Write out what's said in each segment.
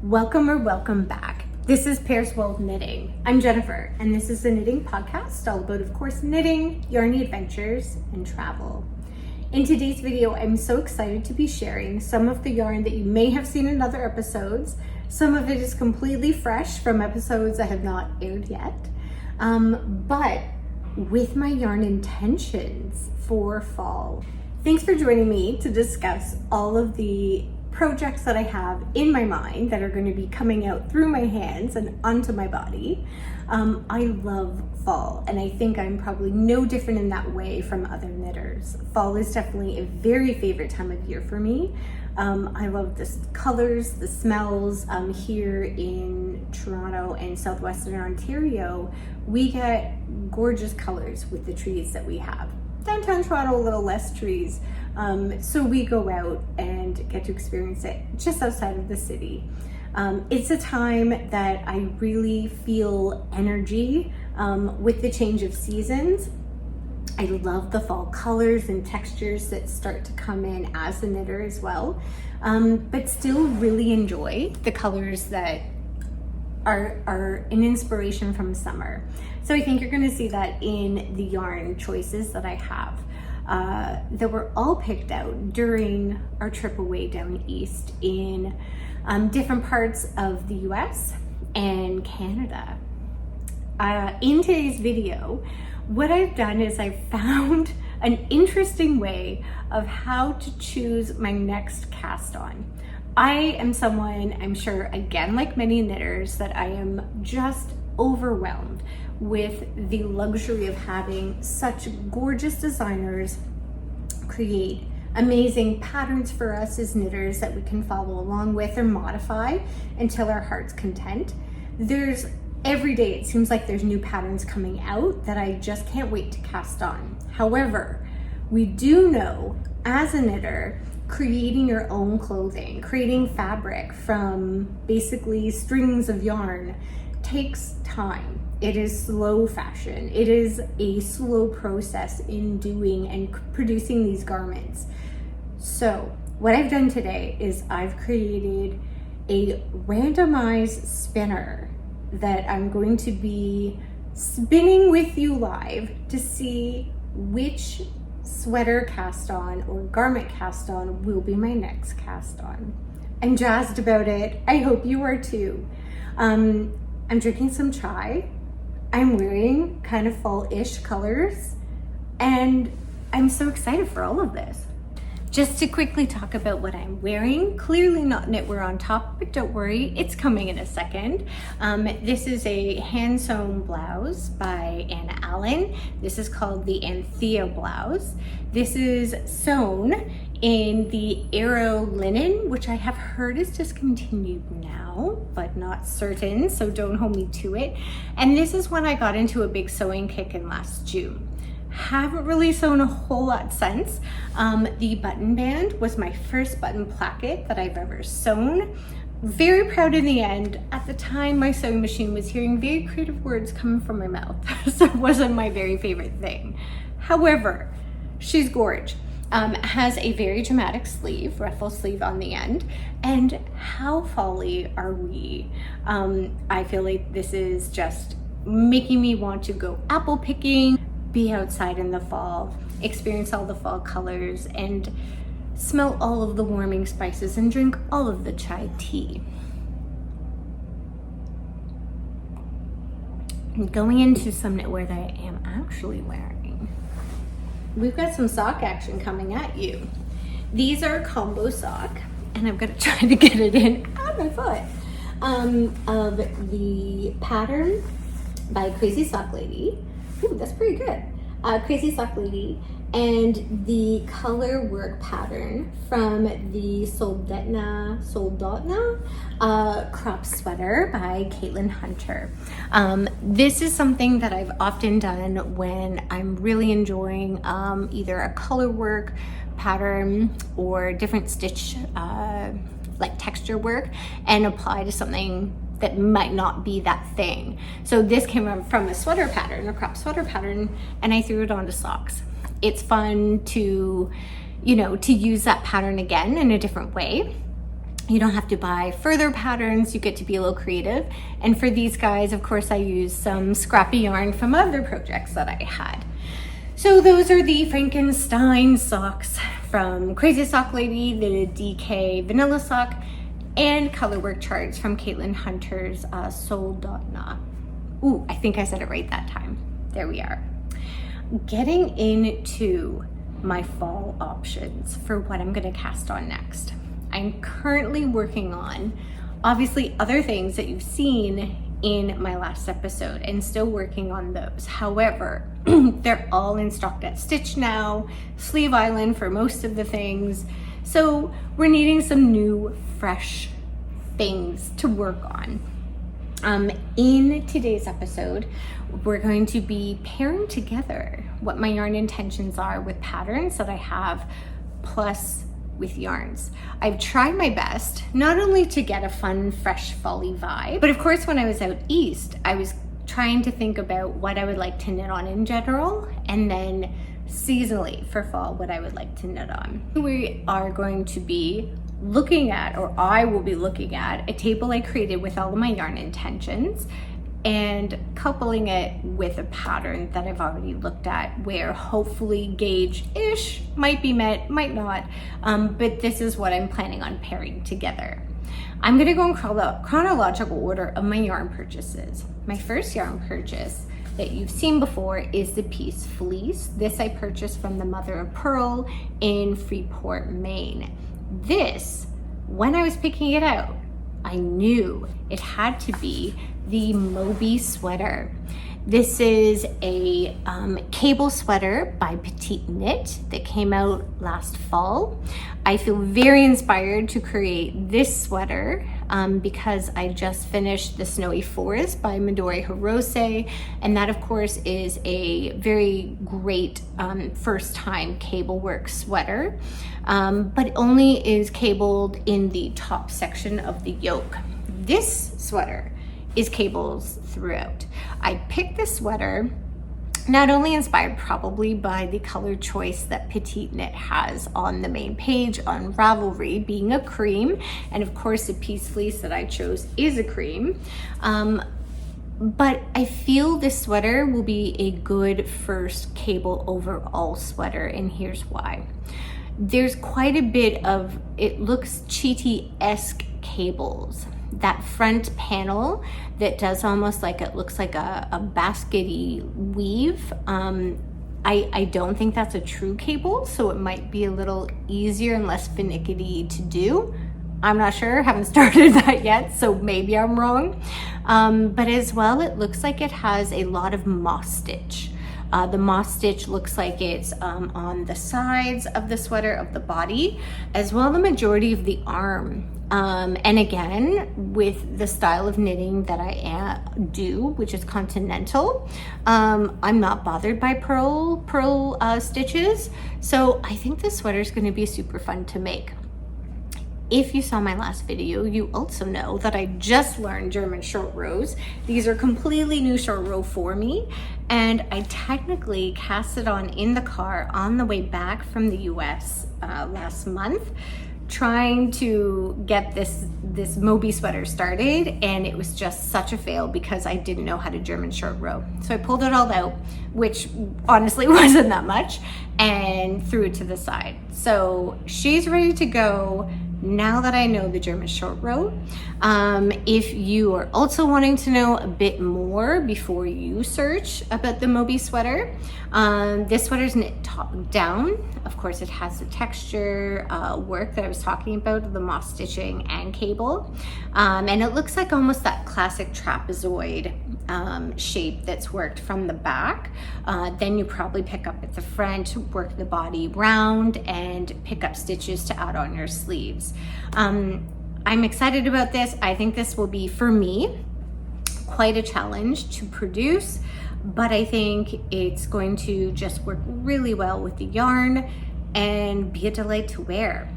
Welcome back. This is Pairs Well with Knitting. I'm Jennifer, and this is a knitting podcast all about, of course, knitting, yarny adventures, and travel. In today's video, I'm so excited to be sharing some of the yarn that you may have seen in other episodes. Some of it is completely fresh from episodes that have not aired yet, but with my yarn intentions for fall. Thanks for joining me to discuss all of the projects that I have in my mind that are going to be coming out through my hands and onto my body. I love fall, and I think I'm probably no different in that way from other knitters. Fall is definitely a very favorite time of year for me. I love the colors, the smells. Here in Toronto and southwestern Ontario, we get gorgeous colors with the trees that we have. Downtown Toronto, a little less trees. So we go out and get to experience it just outside of the city. It's a time that I really feel energy with the change of seasons. I love the fall colors and textures that start to come in as a knitter as well, but still really enjoy the colors that are an inspiration from summer. So I think you're going to see that in the yarn choices that I have. That were all picked out during our trip away down east in different parts of the US and Canada. In today's video, what I've done is I've found an interesting way of how to choose my next cast on. I am someone, I'm sure, again, like many knitters, that I am just overwhelmed with the luxury of having such gorgeous designers create amazing patterns for us as knitters that we can follow along with or modify until our heart's content. Every day it seems like there's new patterns coming out that I just can't wait to cast on. However, we do know as a knitter, creating your own clothing, creating fabric from basically strings of yarn takes time. It is slow fashion. It is a slow process in doing and producing these garments. So what I've done today is I've created a randomized spinner that I'm going to be spinning with you live to see which sweater cast on or garment cast on will be my next cast on. I'm jazzed about it. I hope you are too. I'm drinking some chai. I'm wearing kind of fall-ish colors, and I'm so excited for all of this. Just to quickly talk about what I'm wearing, clearly not knitwear on top, but don't worry, it's coming in a second. This is a hand-sewn blouse by Anna Allen. This is called the Anthea blouse. This is sewn in the Arrow linen, which I have heard is discontinued now, but not certain, so don't hold me to it. And this is when I got into a big sewing kick in last June. Haven't really sewn a whole lot since. The button band was my first button placket that I've ever sewn. Very proud in the end. At the time, my sewing machine was hearing very creative words coming from my mouth, so it wasn't my very favorite thing. However, she's gorge. Has a very dramatic sleeve, ruffle sleeve on the end, and how folly are we? I feel like this is just making me want to go apple picking, be outside in the fall, experience all the fall colors, and smell all of the warming spices and drink all of the chai tea. Going into some knitwear that I am actually wearing. We've got some sock action coming at you. These are a combo sock, and I'm gonna try to get it in on my foot, of the pattern by Crazy Sock Lady. Ooh, that's pretty good. Crazy Sock Lady, and the color work pattern from the Soldotna crop sweater by Caitlin Hunter. This is something that I've often done when I'm really enjoying either a color work pattern or different stitch like texture work, and apply to something that might not be that thing. So this came from a sweater pattern, a crop sweater pattern, and I threw it onto socks. It's fun to, to use that pattern again in a different way. You don't have to buy further patterns. You get to be a little creative. And for these guys, of course, I used some scrappy yarn from other projects that I had. So those are the Frankenstein socks from Crazy Sock Lady, the DK Vanilla Sock, and colorwork charts from Caitlin Hunter's Soul.na. Ooh, I think I said it right that time. There we are. Getting into my fall options for what I'm gonna cast on next. I'm currently working on, obviously, other things that you've seen in my last episode and still working on those. However, they're all in stock at Stitch now, Sleeve Island for most of the things. So we're needing some new, fresh things to work on. In today's episode, we're going to be pairing together what my yarn intentions are with patterns that I have, plus with yarns. I've tried my best, not only to get a fun, fresh, fall-y vibe, but of course when I was out east, I was trying to think about what I would like to knit on in general, and then seasonally for fall, what I would like to knit on. We are going to be looking at, or I will be looking at, a table I created with all of my yarn intentions and coupling it with a pattern that I've already looked at, where hopefully gauge-ish might be met, might not, but this is what I'm planning on pairing together. I'm gonna go in chronological order of my yarn purchases. My first yarn purchase that you've seen before is the Peace Fleece. This I purchased from the Mother of Pearl in Freeport, Maine. This, when I was picking it out, I knew it had to be the Moby sweater. This is a cable sweater by Petite Knit that came out last fall. I feel very inspired to create this sweater because I just finished the Snowy Forest by Midori Hirose, and that of course is a very great first time cable work sweater, but only is cabled in the top section of the yoke. This sweater is cables throughout. I picked this sweater not only inspired probably by the color choice that Petite Knit has on the main page on Ravelry, being a cream, and of course the Peace Fleece that I chose is a cream, but I feel this sweater will be a good first cable overall sweater, and here's why. There's quite a bit of, it looks cheaty-esque cables. That front panel that does almost like, it looks like a baskety weave. I don't think that's a true cable, so it might be a little easier and less finicky to do. I'm not sure, haven't started that yet, so maybe I'm wrong. But as well, it looks like it has a lot of moss stitch. The moss stitch looks like it's on the sides of the sweater of the body, as well the majority of the arm. And again, with the style of knitting that I do, which is continental, I'm not bothered by pearl stitches. So I think this sweater is going to be super fun to make. If you saw my last video, you also know that I just learned German short rows. These are completely new short row for me, and I technically cast it on in the car on the way back from the US last month, trying to get this Moby sweater started, and it was just such a fail because I didn't know how to German short row. So I pulled it all out, which honestly wasn't that much, and threw it to the side. So she's ready to go now that I know the German short row. If you are also wanting to know a bit more before you search about the Moby sweater, this sweater's knit top down. Of course, it has the texture work that I was talking about, the moss stitching and cable. And it looks like almost that classic trapezoid shape that's worked from the back. Then you probably pick up at the front, work the body round, and pick up stitches to add on your sleeves. I'm excited about this. I think this will be, for me, quite a challenge to produce, but I think it's going to just work really well with the yarn and be a delight to wear.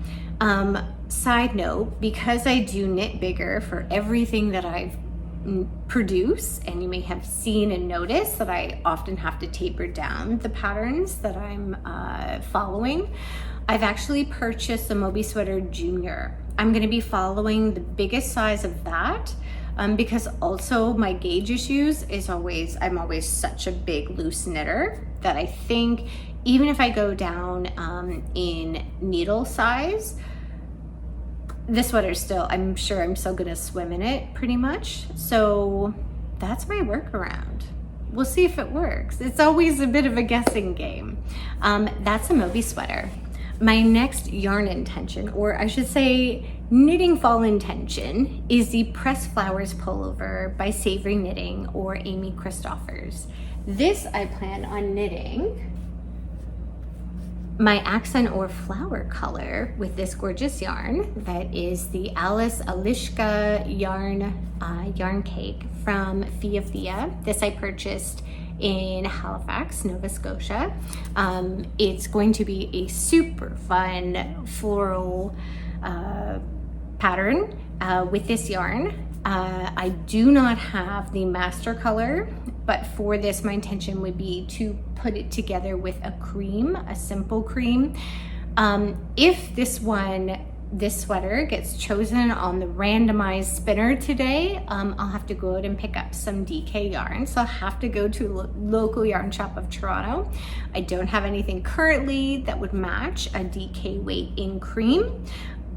Side note, because I do knit bigger for everything that I've produce, and you may have seen and noticed that I often have to taper down the patterns that I'm following. I've actually purchased a Moby Sweater Junior. I'm gonna be following the biggest size of that because also my gauge issues is I'm always such a big loose knitter that I think even if I go down in needle size, this sweater still, I'm sure I'm still gonna swim in it pretty much. So that's my workaround. We'll see if it works. It's always a bit of a guessing game. That's a Moby sweater. My next yarn intention, or I should say knitting fall intention, is the Pressed Flowers pullover by Savory Knitting or Amy Christoffers. This I plan on knitting my accent or flower color with this gorgeous yarn that is the Alice Alishka yarn cake from Fia Fia. This I purchased in Halifax, Nova Scotia. It's going to be a super fun floral pattern with this yarn. I do not have the master color, but for this my intention would be to put it together with a cream, a simple cream. If this sweater gets chosen on the randomized spinner today, I'll have to go out and pick up some DK yarn. So I'll have to go to local yarn shop of Toronto. I don't have anything currently that would match a DK weight in cream,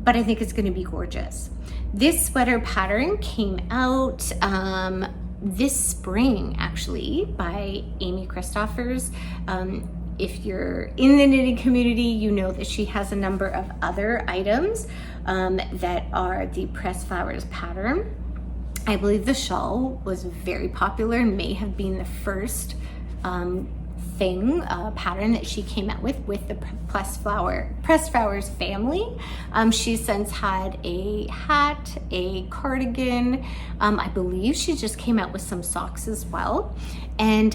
but I think it's gonna be gorgeous. This sweater pattern came out this spring actually by Amy Christoffers. If you're in the knitting community, you know that she has a number of other items that are the Pressed Flowers pattern. I believe the shawl was very popular and may have been the first pattern that she came out with the Pressed Flowers family. She's since had a hat, a cardigan. I believe she just came out with some socks as well. And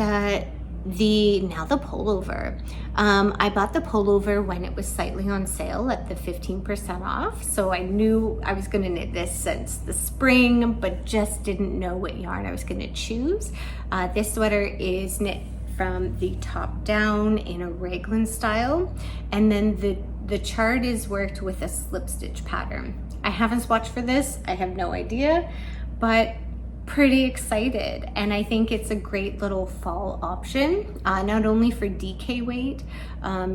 the pullover. I bought the pullover when it was slightly on sale at the 15% off. So I knew I was gonna knit this since the spring, but just didn't know what yarn I was gonna choose. This sweater is knit from the top down in a raglan style. And then the chart is worked with a slip stitch pattern. I haven't swatched for this, I have no idea, but pretty excited. And I think it's a great little fall option, not only for DK weight,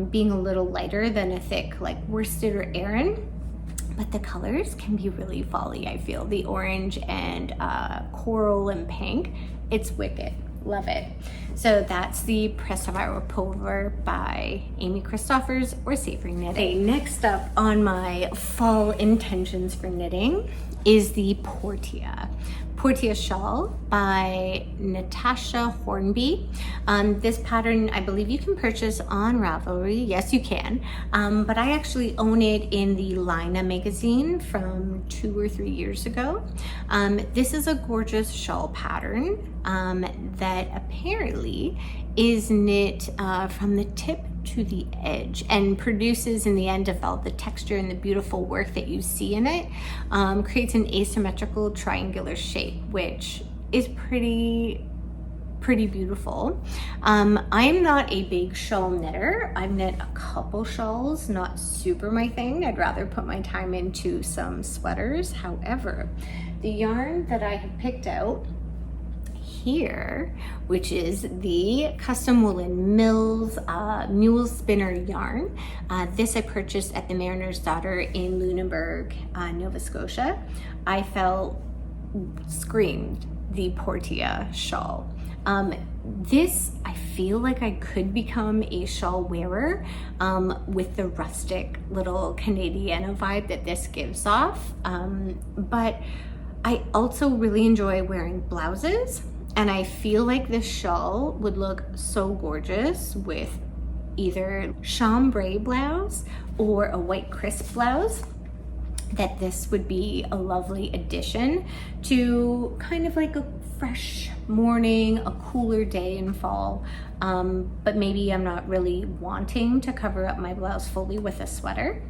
being a little lighter than a thick like worsted or Aran, but the colors can be really fall-y, I feel. The orange and coral and pink, it's wicked. Love it. So that's the Pressed Flower pullover by Amy Christoffers or Savory Knitting. Okay, next up on my fall intentions for knitting is the Portia shawl by Natasja Hornby. This pattern, I believe you can purchase on Ravelry. Yes, you can. But I actually own it in the Lina magazine from 2 or 3 years ago. This is a gorgeous shawl pattern that apparently is knit from the tip to the edge and produces in the end of all the texture and the beautiful work that you see in it, creates an asymmetrical triangular shape, which is pretty beautiful. I'm not a big shawl knitter. I've knit a couple shawls, not super my thing. I'd rather put my time into some sweaters. However, the yarn that I have picked out here, which is the Custom Woolen Mills Mule Spinner yarn. This I purchased at the Mariner's Daughter in Lunenburg, Nova Scotia. I screamed the Portia shawl. This, I feel like I could become a shawl wearer with the rustic little Canadiana vibe that this gives off. But I also really enjoy wearing blouses. And I feel like this shawl would look so gorgeous with either chambray blouse or a white crisp blouse, that this would be a lovely addition to kind of like a fresh morning, a cooler day in fall. But maybe I'm not really wanting to cover up my blouse fully with a sweater.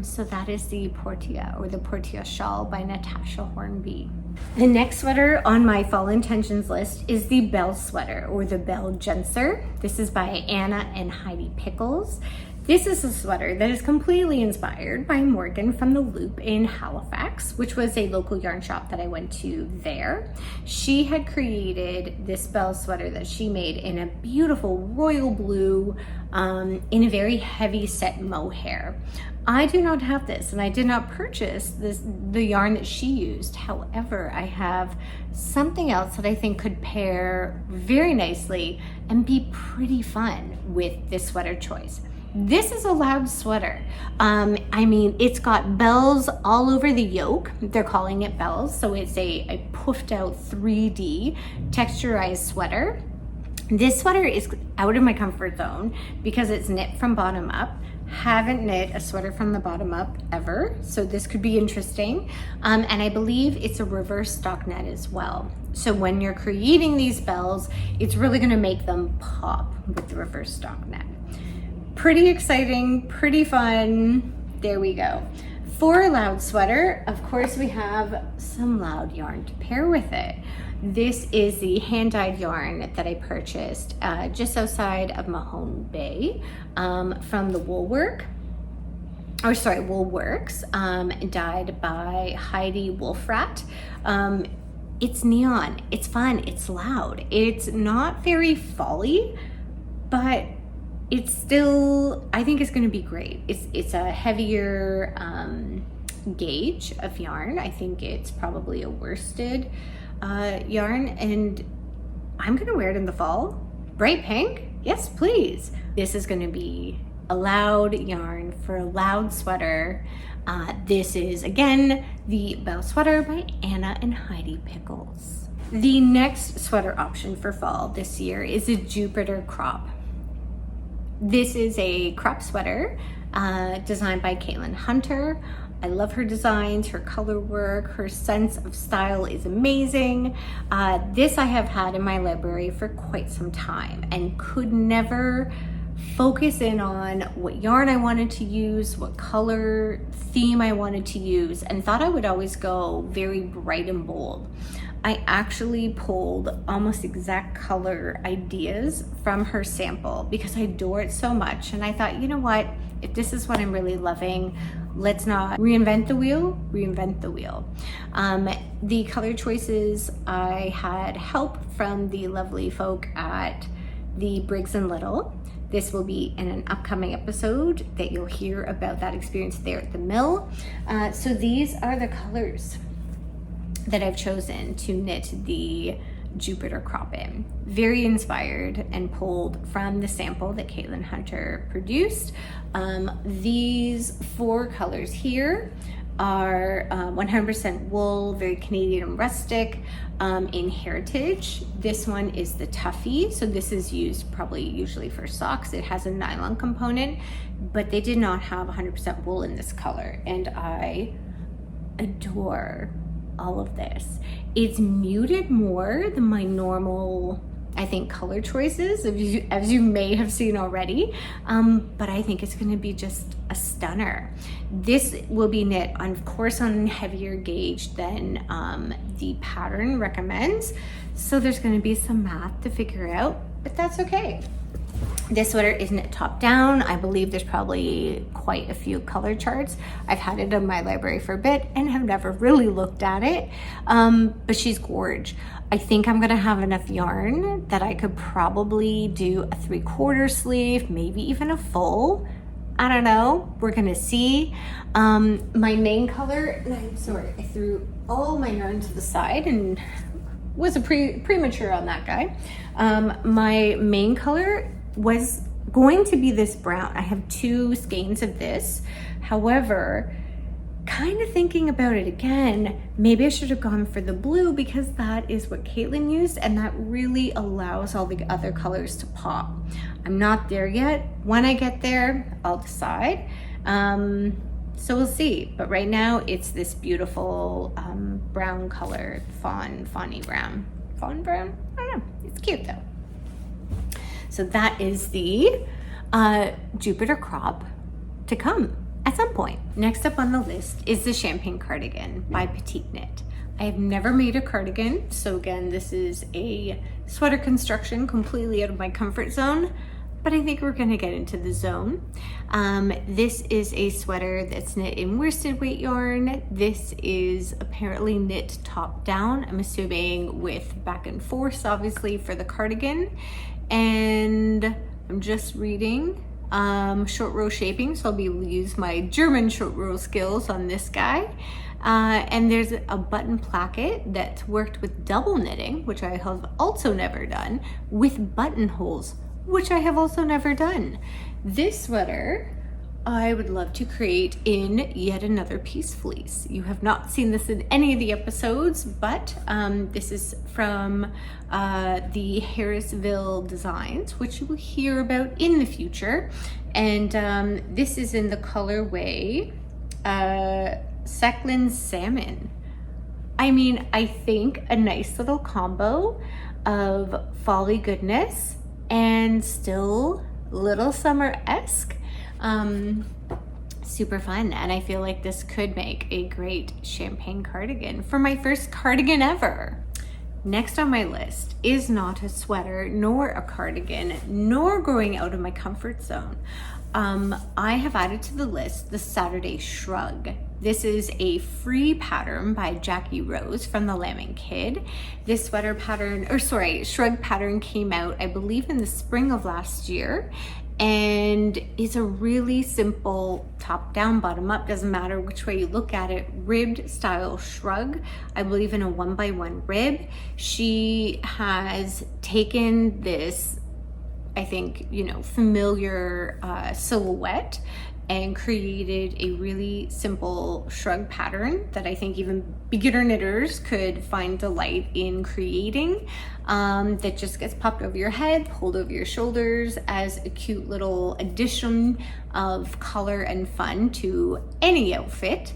So that is the Portia or the Portia shawl by Natasja Hornby. The next sweater on my fall intentions list is the Belle sweater or the Belle Genser. This is by Anna and Heidi Pickles. This is a sweater that is completely inspired by Morgan from the Loop in Halifax, which was a local yarn shop that I went to there. She had created this bell sweater that she made in a beautiful royal blue, in a very heavy set mohair. I do not have this, and I did not purchase the yarn that she used. However, I have something else that I think could pair very nicely and be pretty fun with this sweater choice. This is a loud sweater. I mean, it's got bells all over the yoke. They're calling it bells, so it's a puffed out 3D texturized sweater. This sweater is out of my comfort zone because it's knit from bottom up. Haven't knit a sweater from the bottom up ever, so this could be interesting. And I believe it's a reverse stockinette as well. So when you're creating these bells, it's really gonna make them pop with the reverse stockinette. Pretty exciting, pretty fun. There we go. For a loud sweater, of course, we have some loud yarn to pair with it. This is the hand-dyed yarn that I purchased just outside of Mahone Bay from the Woolworks, dyed by Heidi Wolfrat. It's neon, it's fun, it's loud. It's not very folly, but it's still, I think it's gonna be great. It's a heavier gauge of yarn. I think it's probably a worsted yarn, and I'm gonna wear it in the fall. Bright pink, yes please. This is gonna be a loud yarn for a loud sweater. This is, again, the Bell Sweater by Anna and Heidi Pickles. The next sweater option for fall this year is a Jupiter crop. This is a crop sweater designed by Caitlin Hunter. I love her designs, her color work, her sense of style is amazing. This I have had in my library for quite some time and could never focus in on what yarn I wanted to use, what color theme I wanted to use, and thought I would always go very bright and bold. I actually pulled almost exact color ideas from her sample because I adore it so much. And I thought, you know what, if this is what I'm really loving, let's not reinvent the wheel, reinvent the wheel. The color choices, I had help from the lovely folk at the Briggs & Little. This will be in an upcoming episode that you'll hear about that experience there at the mill. So these are the colors that I've chosen to knit the Jupiter crop in. Very inspired and pulled from the sample that Caitlin Hunter produced. These 4 colors here are 100% wool, very Canadian and rustic. In heritage, this one is the Tuffy. So this is used probably usually for socks. It has a nylon component, but they did not have 100% wool in this color. And I adore all of this. It's muted more than my normal, I think, color choices, as you may have seen already, but I think it's going to be just a stunner. This will be knit, of course, on heavier gauge than the pattern recommends, so there's going to be some math to figure out, but that's okay. This sweater is knit top down. I believe there's probably quite a few color charts. I've had it in my library for a bit and have never really looked at it, but she's gorge. I think I'm gonna have enough yarn that I could probably do a 3/4 sleeve, maybe even a full. I don't know, we're gonna see. My main color, I'm sorry, I threw all my yarn to the side and was a premature on that guy. My main color was going to be this brown. I have 2 skeins of this. However, kind of thinking about it again, maybe I should have gone for the blue because that is what Caitlin used and that really allows all the other colors to pop. I'm not there yet. When I get there, I'll decide. So we'll see. But right now it's this beautiful brown color, fawny brown. Fawn brown? I don't know. It's cute though. So that is the Jupiter crop to come at some point. Next up on the list is the Champagne Cardigan by Petite Knit. I have never made a cardigan, so again, this is a sweater construction completely out of my comfort zone. but I think we're gonna get into the zone. This is a sweater that's knit in worsted weight yarn. This is apparently knit top down, I'm assuming with back and forth, obviously, for the cardigan. And I'm just reading short row shaping, so I'll be able to use my German short row skills on this guy. And there's a button placket that's worked with double knitting, which I have also never done, with buttonholes, which I have also never done. This sweater I would love to create in yet another piece fleece. You have not seen this in any of the episodes, but this is from the Harrisville Designs, which you will hear about in the future. And this is in the colorway Secklin Salmon. I mean, I think a nice little combo of folly goodness and still little summer-esque. Super fun, and I feel like this could make a great champagne cardigan for my first cardigan ever. Next on my list is not a sweater, nor a cardigan, nor growing out of my comfort zone. I have added to the list the Saturday Shrug. This is a free pattern by Jackie Rose from the Lambing Kid. This sweater pattern, shrug pattern came out, I believe, in the spring of last year. And it's a really simple top down, bottom up, doesn't matter which way you look at it, ribbed style shrug, I believe in a 1x1 rib. She has taken this, I think, familiar silhouette and created a really simple shrug pattern that I think even beginner knitters could find delight in creating, that just gets popped over your head, pulled over your shoulders as a cute little addition of color and fun to any outfit.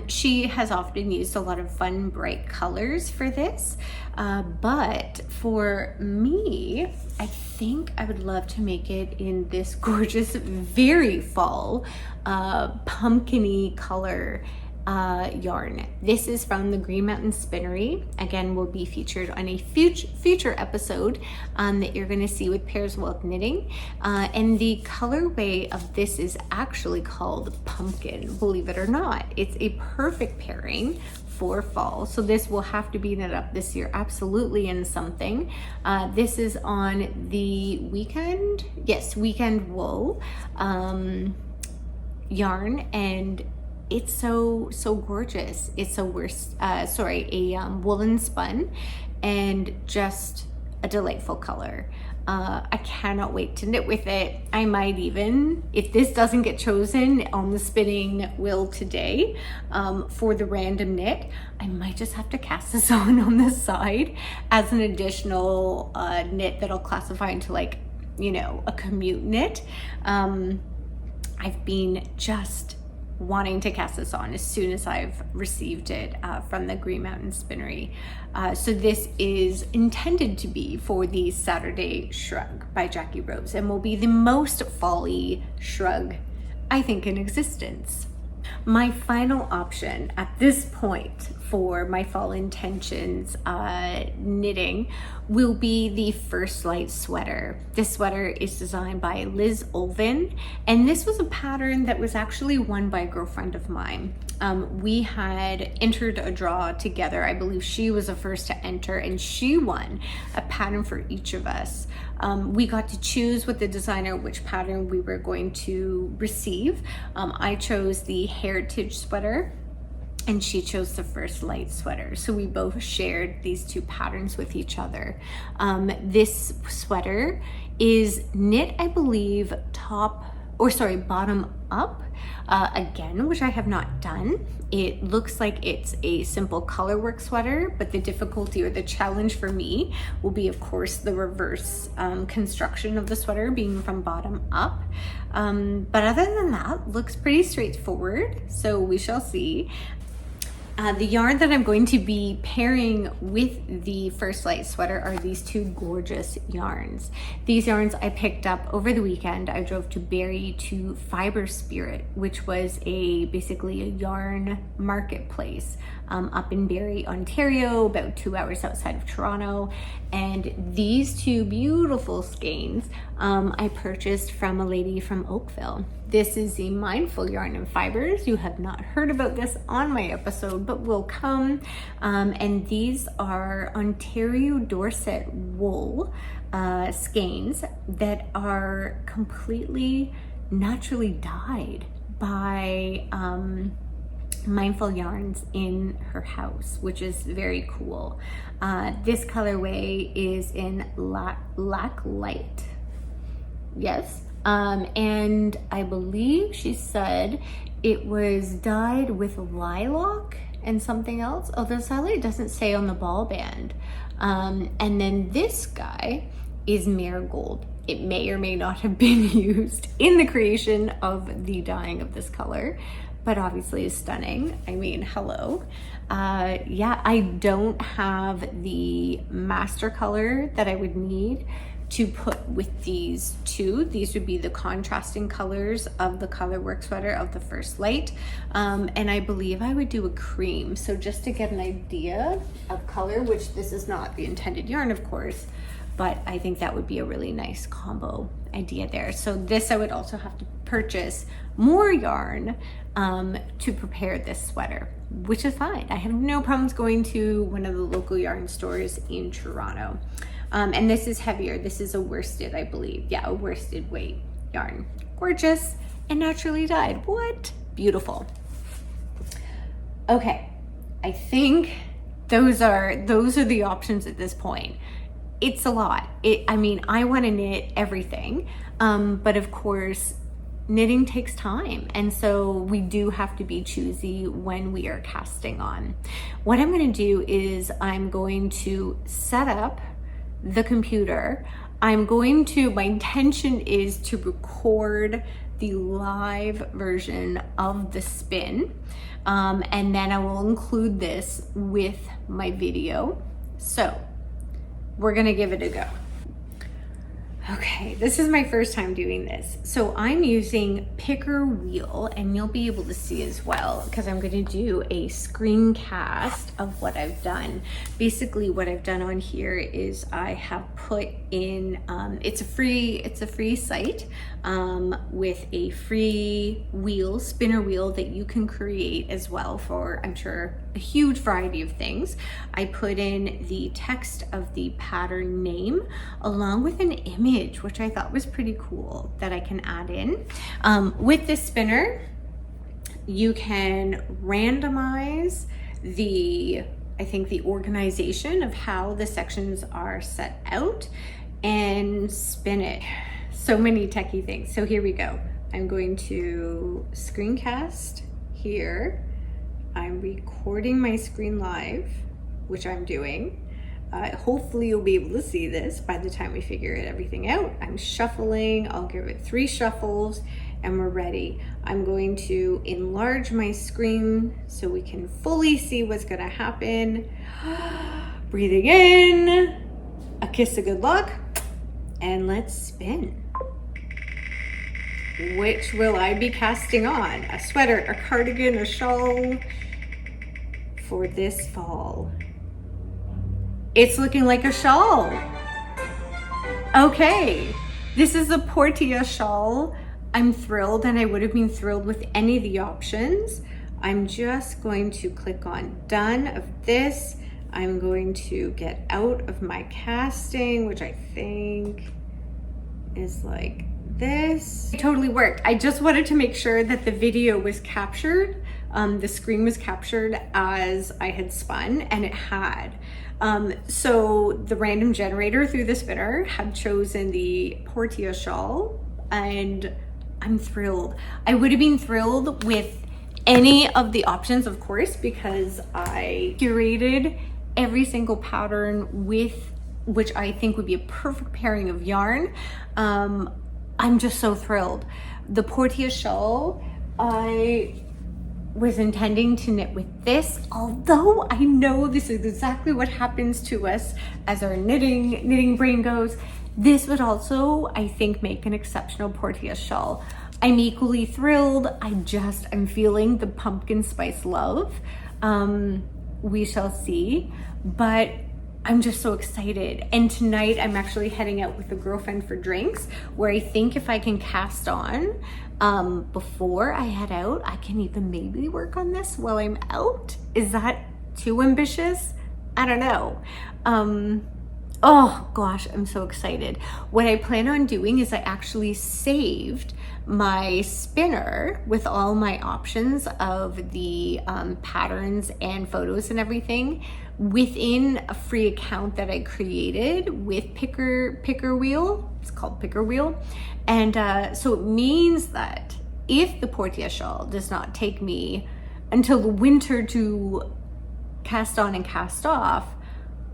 She has often used a lot of fun, bright colors for this, but for me, I think I would love to make it in this gorgeous, very fall, pumpkin-y color yarn. This is from the Green Mountain Spinnery. Again, will be featured on a future episode that you're going to see with PairsWellWithKnitting. And the colorway of this is actually called Pumpkin, believe it or not. It's a perfect pairing for fall. So this will have to be knit up this year, absolutely, in something. This is on the Weekend Wool yarn, and it's so gorgeous. It's a woolen spun, and just a delightful color. I cannot wait to knit with it. I might even, if this doesn't get chosen on the spinning wheel today for the random knit, I might just have to cast this on the side as an additional knit that I'll classify into a commute knit. I've been just wanting to cast this on as soon as I've received it from the Green Mountain Spinnery. So this is intended to be for the Saturday Shrug by Jackie Rose, and will be the most fall-y shrug, I think, in existence. My final option at this point for my fall intentions knitting will be the First Light sweater. This sweater is designed by Liv Ulven, and this was a pattern that was actually won by a girlfriend of mine. We had entered a draw together. I believe she was the first to enter, and she won a pattern for each of us. We got to choose with the designer which pattern we were going to receive. I chose the Heritage sweater, and she chose the First Light sweater. So we both shared these two patterns with each other. This sweater is knit, I believe, bottom up, again, which I have not done. It looks like it's a simple colorwork sweater, but the difficulty or the challenge for me will be, of course, the reverse construction of the sweater being from bottom up. But other than that, looks pretty straightforward, so we shall see. The yarn that I'm going to be pairing with the First Light sweater are these two gorgeous yarns. These yarns I picked up over the weekend. I drove to Barrie to Fiber Spirit, which was basically a yarn marketplace up in Barrie, Ontario, about 2 hours outside of Toronto. And these two beautiful skeins I purchased from a lady from Oakville. This is the Mindful Yarn and Fibers. You have not heard about this on my episode, but will come. And these are Ontario Dorset wool skeins that are completely naturally dyed by Mindful Yarns in her house, which is very cool. This colorway is in Lac Light. Yes. And I believe she said it was dyed with lilac and something else. Although sadly it doesn't say on the ball band. And then this guy is marigold. It may or may not have been used in the creation of the dyeing of this color, but obviously is stunning. I mean, hello. Yeah, I don't have the master color that I would need to put with these two. These would be the contrasting colors of the colorwork sweater of the First Light. And I believe I would do a cream. So just to get an idea of color, which this is not the intended yarn, of course, but I think that would be a really nice combo idea there. So this, I would also have to purchase more yarn to prepare this sweater, which is fine. I have no problems going to one of the local yarn stores in Toronto. And this is heavier. This is a worsted, I believe. Yeah, a worsted weight yarn. Gorgeous and naturally dyed. What? Beautiful. Okay, I think those are the options at this point. It's a lot. I mean, I want to knit everything, but of course, knitting takes time, and so we do have to be choosy when we are casting on. What I'm going to do is I'm going to set up the computer. My intention is to record the live version of the spin, and then I will include this with my video. So we're gonna give it a go. Okay, this is my first time doing this. So I'm using Picker Wheel, and you'll be able to see as well, because I'm gonna do a screencast of what I've done. Basically what I've done on here is I have put in, it's a free site with a free wheel, spinner wheel that you can create as well for, I'm sure, a huge variety of things. I put in the text of the pattern name along with an image, which I thought was pretty cool that I can add in. With this spinner, you can randomize I think the organization of how the sections are set out and spin it. So many techie things. So here we go. I'm going to screencast here. I'm recording my screen live, which I'm doing. Hopefully you'll be able to see this by the time we figure everything out. I'm shuffling, I'll give it 3 shuffles and we're ready. I'm going to enlarge my screen so we can fully see what's gonna happen. Breathing in, a kiss of good luck, and let's spin. Which will I be casting on? A sweater, a cardigan, a shawl for this fall? It's looking like a shawl. Okay, this is a Portia shawl. I'm thrilled, and I would have been thrilled with any of the options. I'm just going to click on done of this. I'm going to get out of my casting, which I think is like this. It totally worked. I just wanted to make sure that the video was captured. The screen was captured as I had spun, and it had. So the random generator through the spinner had chosen the Portia shawl, and I'm thrilled. I would have been thrilled with any of the options, of course, because I curated every single pattern with which I think would be a perfect pairing of yarn. I'm just so thrilled. The Portia shawl, I was intending to knit with this, although I know this is exactly what happens to us as our knitting brain goes. This would also, I think, make an exceptional portia shawl. I'm equally thrilled. I'm feeling the pumpkin spice love. We shall see, but I'm just so excited. And tonight I'm actually heading out with a girlfriend for drinks, where I think if I can cast on before I head out, I can even maybe work on this while I'm out. Is that too ambitious? I don't know. Oh gosh, I'm so excited. What I plan on doing is I actually saved my spinner with all my options of the patterns and photos and everything within a free account that I created with Picker Wheel. It's called Picker Wheel. And so it means that if the portia shawl does not take me until the winter to cast on and cast off,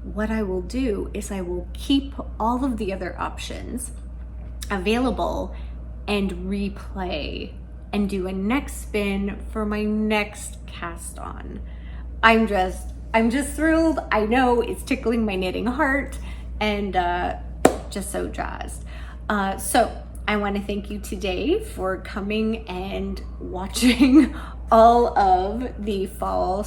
what I will do is I will keep all of the other options available and replay and do a next spin for my next cast on. I'm just thrilled. I know it's tickling my knitting heart, and just so jazzed. So I want to thank you today for coming and watching all of the fall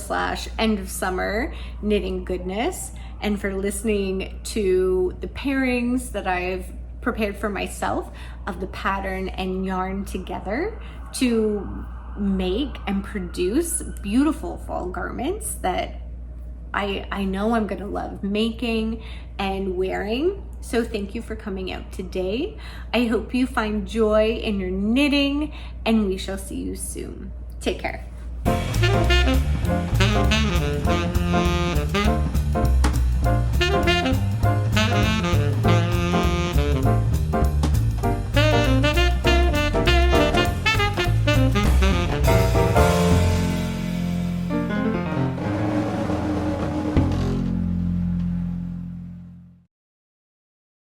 / end of summer knitting goodness, and for listening to the pairings that I've prepared for myself of the pattern and yarn together to make and produce beautiful fall garments that I know I'm gonna love making and wearing. So thank you for coming out today. I hope you find joy in your knitting, and we shall see you soon. Take care.